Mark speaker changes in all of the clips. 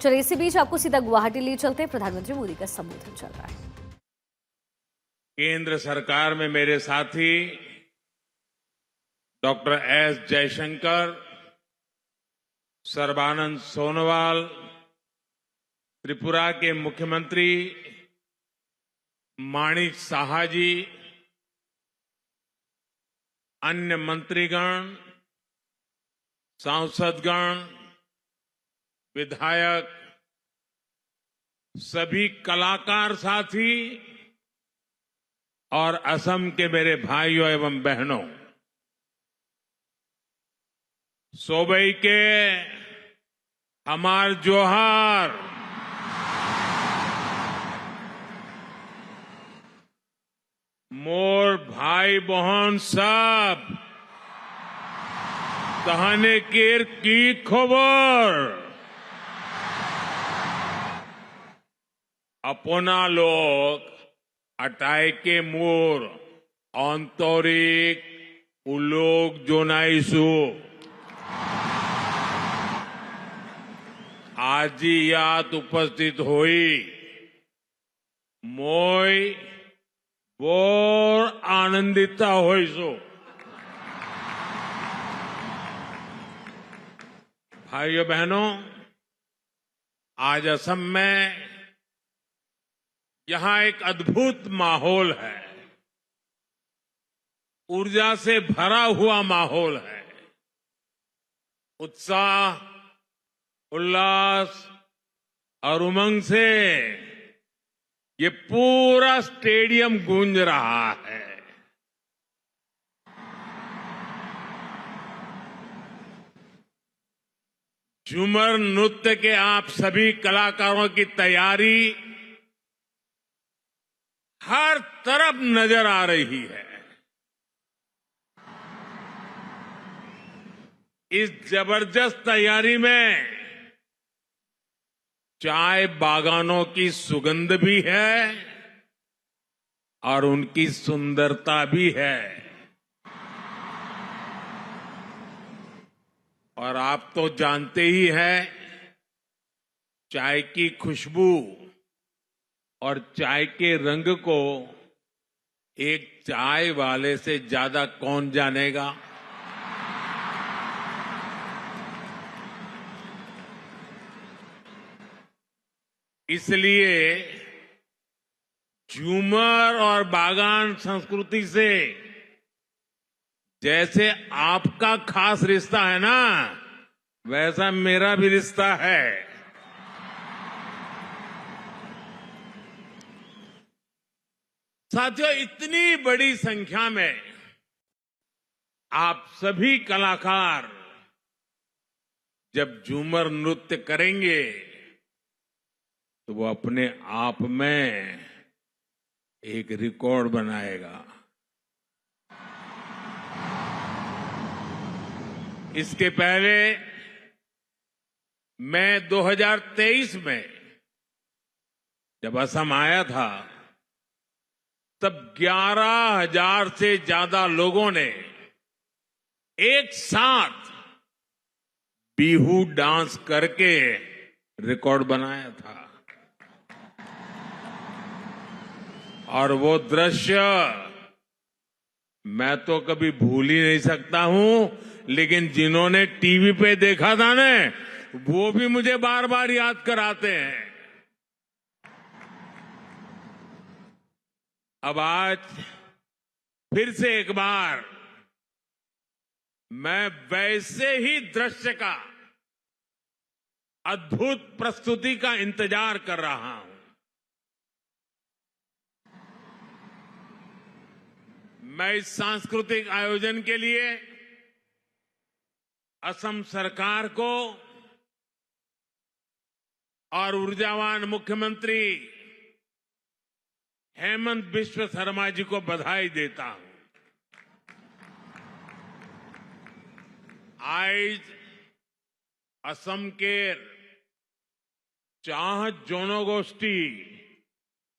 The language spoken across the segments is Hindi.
Speaker 1: चलिए इसी बीच आपको सीधा गुवाहाटी ले चलते हैं। प्रधानमंत्री मोदी का संबोधन चल रहा है।
Speaker 2: केंद्र सरकार में मेरे साथी डॉक्टर एस जयशंकर, सर्बानंद सोनोवाल, त्रिपुरा के मुख्यमंत्री माणिक साहा जी, अन्य मंत्रीगण, सांसदगण, विधायक, सभी कलाकार साथी और असम के मेरे भाइयों एवं बहनों, सोबई के हमार जोहार। मोर भाई बहन सब तहने केर की खबर अपना लोग अटाई के मोर आंतरिक उलोक जोनाइसु आजी यात उपस्थित हुई मोय बोर आनंदिता होइसो। भाइयों बहनों, आज असम में यहां एक अद्भुत माहौल है, ऊर्जा से भरा हुआ माहौल है। उत्साह, उल्लास और उमंग से ये पूरा स्टेडियम गूंज रहा है। झूमर नृत्य के आप सभी कलाकारों की तैयारी हर तरफ नजर आ रही है। इस जबरदस्त तैयारी में चाय बागानों की सुगंध भी है और उनकी सुंदरता भी है। और आप तो जानते ही हैं, चाय की खुशबू और चाय के रंग को एक चाय वाले से ज्यादा कौन जानेगा। इसलिए झूमर और बागान संस्कृति से जैसे आपका खास रिश्ता है ना, वैसा मेरा भी रिश्ता है। साथियों, इतनी बड़ी संख्या में आप सभी कलाकार जब झूमर नृत्य करेंगे तो वो अपने आप में एक रिकॉर्ड बनाएगा। इसके पहले मैं 2023 में जब असम आया था, तब 11,000 से ज्यादा लोगों ने एक साथ बिहू डांस करके रिकॉर्ड बनाया था। और वो दृश्य मैं तो कभी भूल ही नहीं सकता हूं, लेकिन जिन्होंने टीवी पे देखा था ना, वो भी मुझे बार बार याद कराते हैं। अब आज फिर से एक बार मैं वैसे ही दृश्य का, अद्भुत प्रस्तुति का इंतजार कर रहा हूं। मैं इस सांस्कृतिक आयोजन के लिए असम सरकार को और ऊर्जावान मुख्यमंत्री हेमंत बिश्व शर्मा जी को बधाई देता हूं। आज असम के चाहत जनगोष्ठी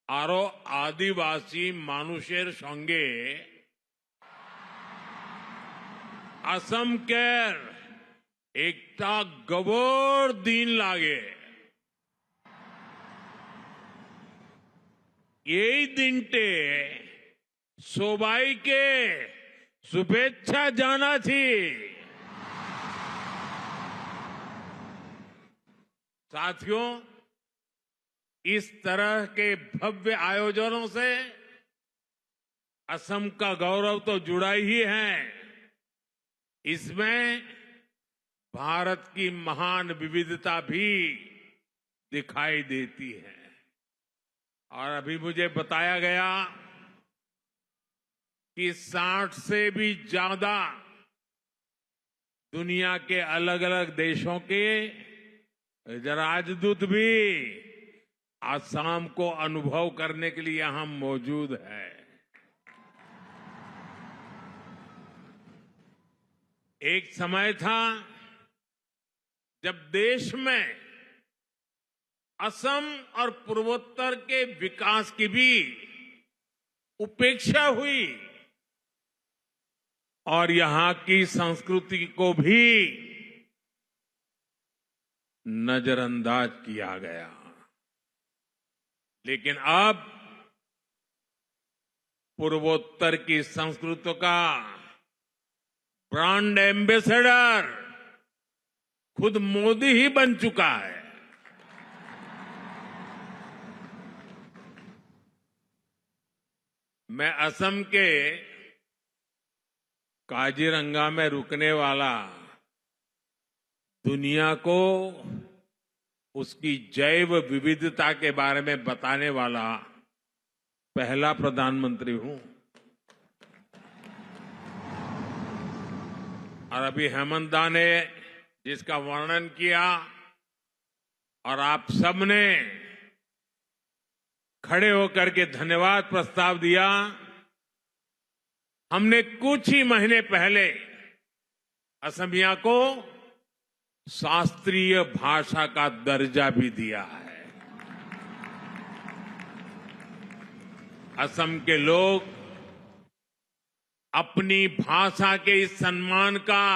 Speaker 2: आरो आदिवासी मानुषेर संगे असम केर एकटा गबोर दिन लागे এই দিনটে সবাইকে শুভেচ্ছা জানাচ্ছি। साथियों, इस तरह के भव्य आयोजनों से असम का गौरव तो जुड़ा ही है, इसमें भारत की महान विविधता भी दिखाई देती है। और अभी मुझे बताया गया कि 60 से भी ज्यादा दुनिया के अलग अलग देशों के राजदूत भी आसाम को अनुभव करने के लिए यहां मौजूद है। एक समय था जब देश में असम और पूर्वोत्तर के विकास की भी उपेक्षा हुई और यहां की संस्कृति को भी नजरअंदाज किया गया। लेकिन अब पूर्वोत्तर की संस्कृति का ब्रांड एम्बेसडर खुद मोदी ही बन चुका है। मैं असम के काजीरंगा में रुकने वाला, दुनिया को उसकी जैव विविधता के बारे में बताने वाला पहला प्रधानमंत्री हूं। और अभी हेमंत दा ने जिसका वर्णन किया और आप सबने खड़े होकर के धन्यवाद प्रस्ताव दिया, हमने कुछ ही महीने पहले असमिया को शास्त्रीय भाषा का दर्जा भी दिया है। असम के लोग अपनी भाषा के इस सम्मान का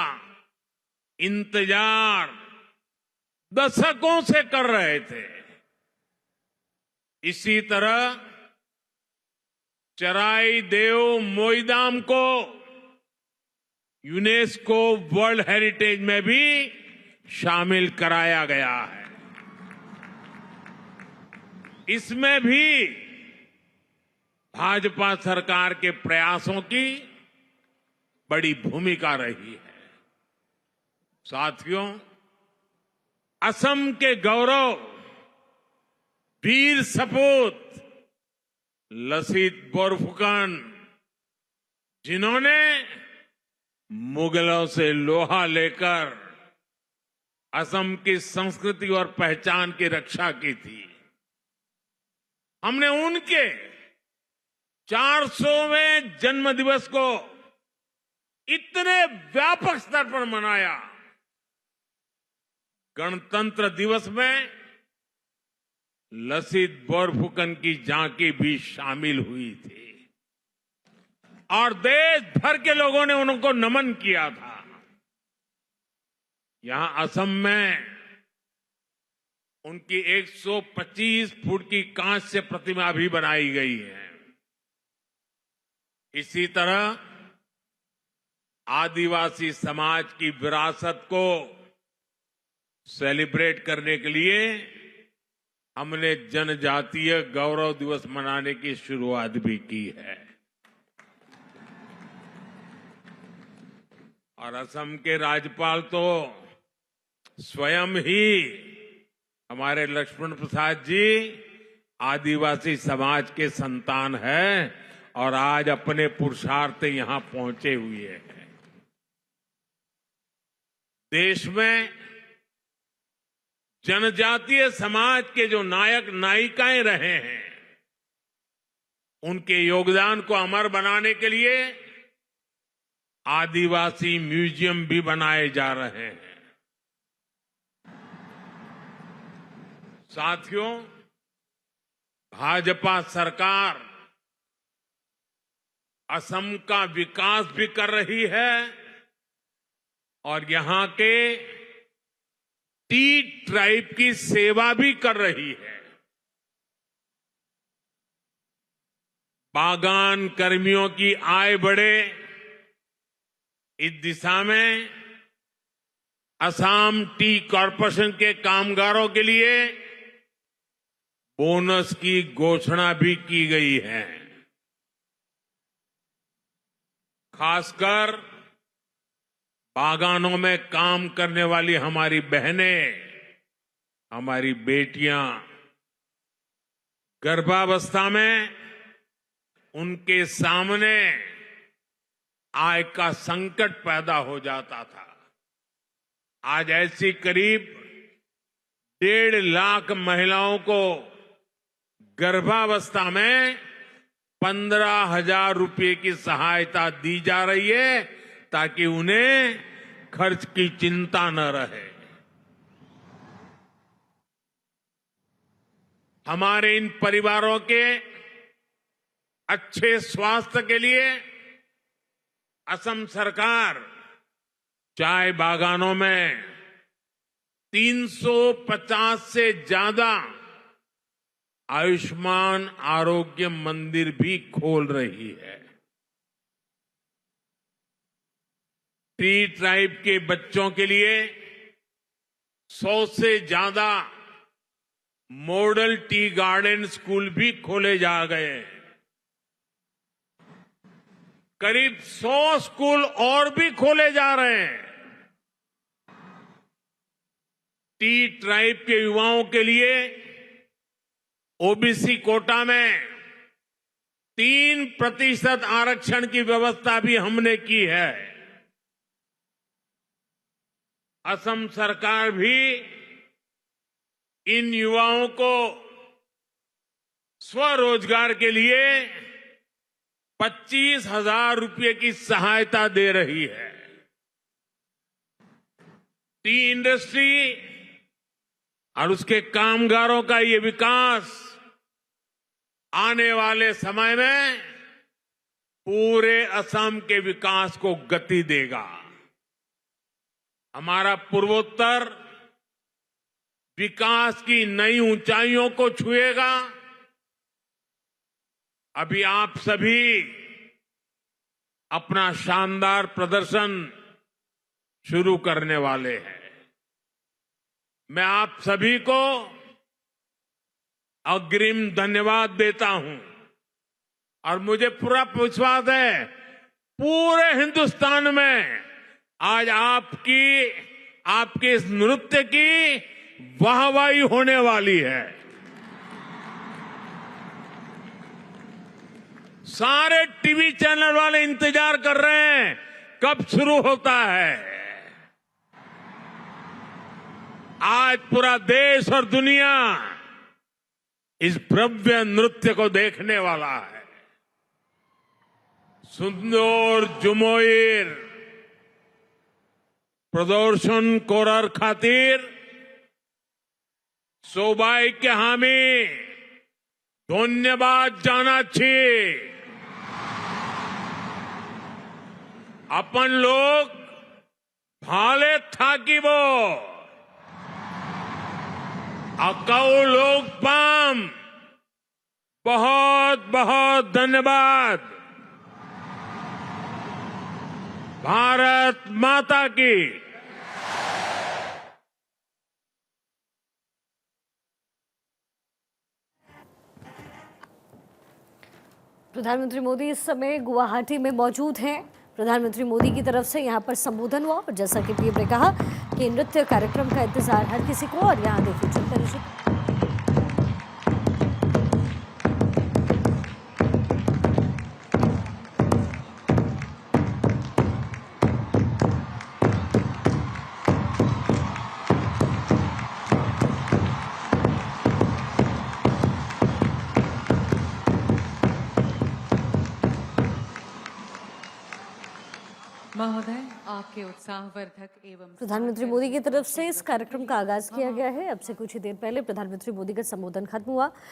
Speaker 2: इंतजार दशकों से कर रहे थे। इसी तरह चराई देव मोईदाम को यूनेस्को वर्ल्ड हेरिटेज में भी शामिल कराया गया है। इसमें भी भाजपा सरकार के प्रयासों की बड़ी भूमिका रही है। साथियों, असम के गौरव वीर सपूत लसित बोरफुकन, जिन्होंने मुगलों से लोहा लेकर असम की संस्कृति और पहचान की रक्षा की थी, हमने उनके 400वें जन्म दिवस को इतने व्यापक स्तर पर मनाया। गणतंत्र दिवस में लसित बोरफुकन की झांकी भी शामिल हुई थी और देश भर के लोगों ने उनको नमन किया था। यहां असम में उनकी 125 फुट की कांस्य प्रतिमा भी बनाई गई है। इसी तरह आदिवासी समाज की विरासत को सेलिब्रेट करने के लिए हमने जनजातीय गौरव दिवस मनाने की शुरुआत भी की है। और असम के राज्यपाल तो स्वयं ही हमारे लक्ष्मण प्रसाद जी आदिवासी समाज के संतान हैं और आज अपने पुरुषार्थ यहां पहुंचे हुए हैं। देश में जनजातीय समाज के जो नायक नायिकाएं रहे हैं, उनके योगदान को अमर बनाने के लिए आदिवासी म्यूजियम भी बनाए जा रहे हैं। साथियों, भाजपा सरकार असम का विकास भी कर रही है और यहां के टी ट्राइब की सेवा भी कर रही है। बागान कर्मियों की आय बढ़े, इस दिशा में असम टी कॉरपोरेशन के कामगारों के लिए बोनस की घोषणा भी की गई है। खासकर बागानों में काम करने वाली हमारी बहनें, हमारी बेटियां गर्भावस्था में उनके सामने आय का संकट पैदा हो जाता था। आज ऐसी करीब 1.5 लाख महिलाओं को गर्भावस्था में 15,000 रुपए की सहायता दी जा रही है ताकि उन्हें खर्च की चिंता न रहे। हमारे इन परिवारों के अच्छे स्वास्थ्य के लिए असम सरकार चाय बागानों में 350 से ज्यादा आयुष्मान आरोग्य मंदिर भी खोल रही है। टी ट्राइब के बच्चों के लिए 100 से ज्यादा मॉडल टी गार्डन स्कूल भी खोले जा गए। करीब 100 स्कूल और भी खोले जा रहे हैं। टी ट्राइब के युवाओं के लिए ओबीसी कोटा में 3% आरक्षण की व्यवस्था भी हमने की है। असम सरकार भी इन युवाओं को स्वरोजगार के लिए 25,000 रुपए की सहायता दे रही है। टी इंडस्ट्री और उसके कामगारों का ये विकास आने वाले समय में पूरे असम के विकास को गति देगा। हमारा पूर्वोत्तर विकास की नई ऊंचाइयों को छुएगा। अभी आप सभी अपना शानदार प्रदर्शन शुरू करने वाले हैं। मैं आप सभी को अग्रिम धन्यवाद देता हूं और मुझे पूरा विश्वास है पूरे हिंदुस्तान में आज आपके इस नृत्य की वाहवाही होने वाली है। सारे टीवी चैनल वाले इंतजार कर रहे हैं कब शुरू होता है। आज पूरा देश और दुनिया इस भव्य नृत्य को देखने वाला है। सुंदर जुमोइर प्रदर्शन कोरर खातिर सोबाई के हामी धन्यवाद जानाচ্ছি। अपन लोग भाले থাকিব अकाउ लोग पाम। बहुत बहुत धन्यवाद। भारत माता की।
Speaker 1: प्रधानमंत्री मोदी इस समय गुवाहाटी में मौजूद हैं। प्रधानमंत्री मोदी की तरफ से यहां पर संबोधन हुआ और जैसा कि पीएम ने कहा कि नृत्य कार्यक्रम का इंतजार हर किसी को। और यहां देखिए चलकर
Speaker 3: महोदय, आपके उत्साहवर्धक एवं
Speaker 1: प्रधानमंत्री मोदी की तरफ से इस कार्यक्रम का आगाज किया गया है। अब से कुछ ही देर पहले प्रधानमंत्री मोदी का संबोधन खत्म हुआ।